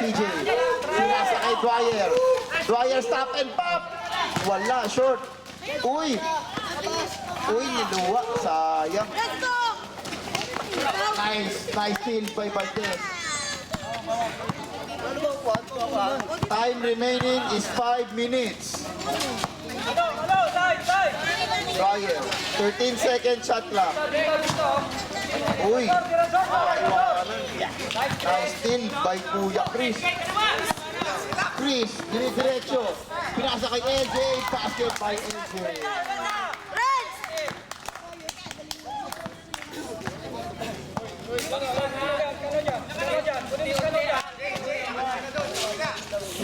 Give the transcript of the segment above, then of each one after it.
CJ, sinasa kay Dwyer. Dwyer stop and pop. Wala, short. Uy! Uy, niluwa. Sayang. Nice steal by Valdez. Time remaining is 5 minutes. Dwyer, 13 second shot clock. Uy! Nice steal by Kuya Chris. Chris, dire-diretso. Pinasa kay LJ, basket by LJ.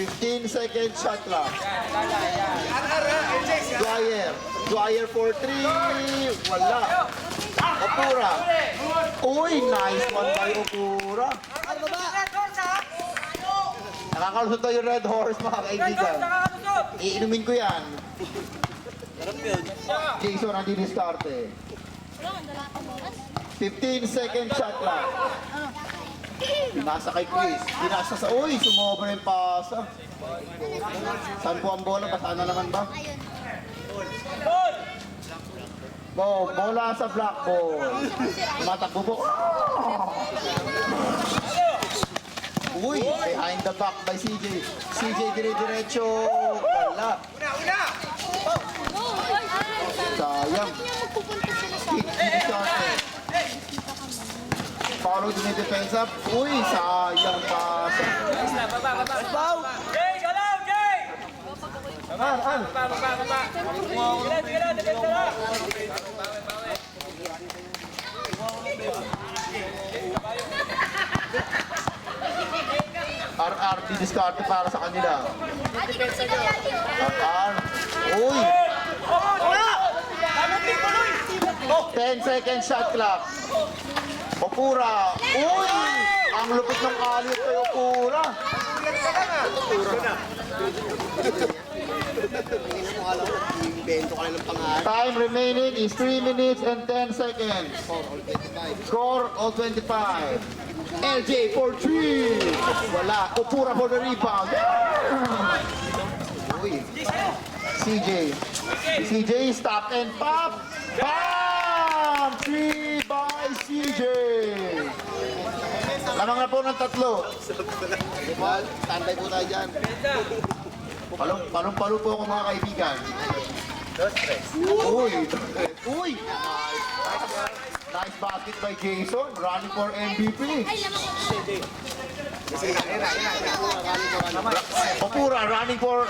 15-second shot clock. Dwyer for 3. Wala. Opura. Uy, nice one by Opura. Nakakalusot tayo yung Red Horse, mga kaibigan. Iinumin ko yan. Jason, hindi diskarte. 15-second shot clock. Pinasa kay Chris. Pinasa sa... Uy, sumobra yung pasa. Saan po ang bola? Basta na naman ba? Bola sa black ball. Tumatakbo po. Uy, behind the back by CJ. CJ dire-diretso. Wala. Sayang. Paulo dinidepensa. Uy, sayang pasa. Jay, galaw, Jay! An. Sige na, depensa na! RR, didiskarte para sa kanila. RR. Uy! 10 second shot clock. Opura. Uy! Ang lupit ng alit kay Opura. Time remaining is 3 minutes and 10 seconds. Score all 25. LJ for 3. Wala. Opura for the rebound. Uy. CJ stop and pop. Bam! 3 by CJ. Lamang na po ng 3. Standby po tayo dyan. Palong-palo po ako mga kaibigan. Uy! Nice basket by Jason. Running for MVP. Opura, running on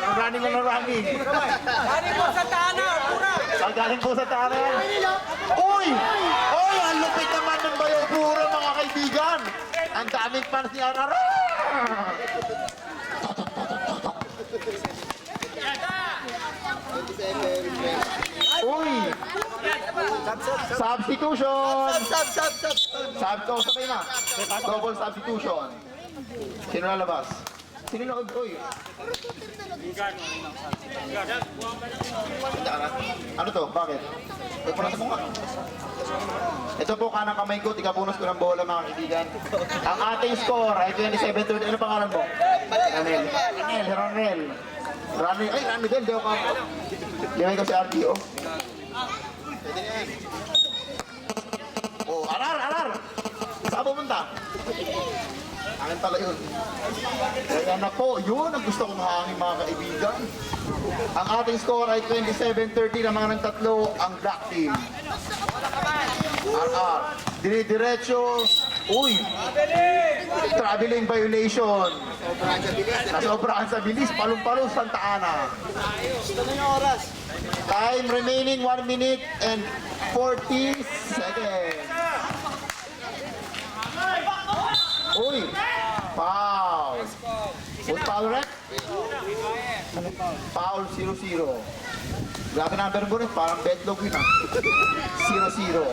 a running. Galing po sa Tana, Opura! Galing po sa Tana. Uy! Uy! Ang lupit naman ng Bayo Opura, mga kaibigan. Ang daming fans ni Arara. Uy! Substitution! Sabay na. Double substitution. Sino lalabas? Sino na? Uy! Ano to? Bakit? Punas mo nga. Ito po kanang kamay ko, tiga-punas ko ng bola mga kaibigan. Ang ating score ay 27-30. Ano pangalan mo? Ronel. Rani din, di ako ka. Limay ko si RTO. Pwede na yan. Oh, arar! Saan pumunta? Akin pala yun. Kaya na po, yun ang gusto kong hangin mga kaibigan. Ang ating score ay 27-30 na mga ng 3 ang black team. RR. Dire-diretso. Uy! Traveling violation. Nasobrahan sa bilis. Palong-palong Santa Ana. Time remaining 1 minute and 40 seconds. Uy! Foul! What's foul, rep? Foul 0-0. Grabe number mo rin, parang bedlog yun ah. 0-0.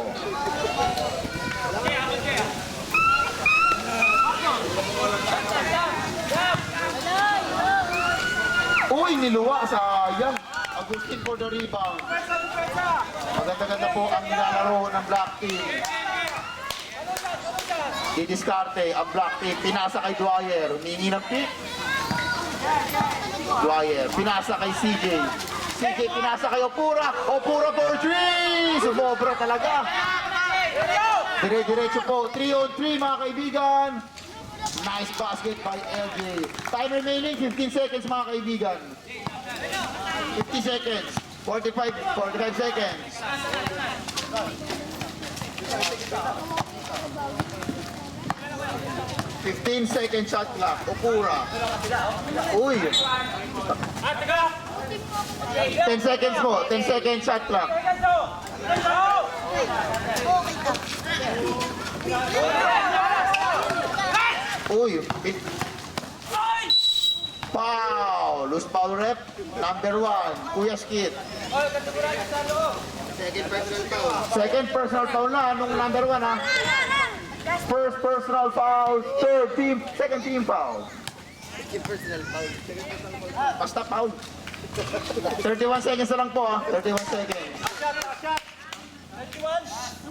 Uy, niluwa, sayang. Agustin for the rebound. Ganda-ganda po ang nilalaro ng Black Team. Didiskarte ang Black Team. Pinasa kay Dwyer. Humingi ng pick. Dwyer. Pinasa kay CJ. CJ pinasa kay Opura. Opura for 3! Sumobra talaga. Dire-diretso po. 3-on-3 mga kaibigan. Nice basket by LJ. Time remaining 15 seconds mga kaibigan. 50 seconds. 45 seconds. 15 second shot clock. Opura. Uy. 10 seconds po. 10 second shot clock. Uy. Foul. Loose foul rep. Number 1. Kuya Skid. Second personal foul na. Nung number 1 ha. First personal foul. Second team foul. Basta foul. 31 seconds na lang po ha. 31 seconds.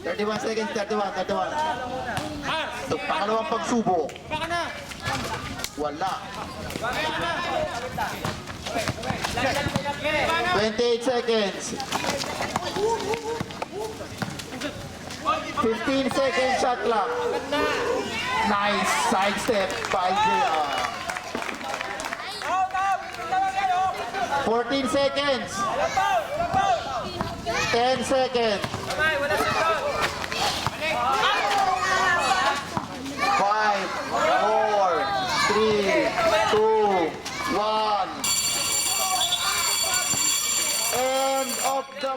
31 seconds. 31. Ito, pangalawang pagsubok. Wala. 28 seconds. 15 second shot clock. Nice sidestep by JR. 14 seconds. 10 seconds.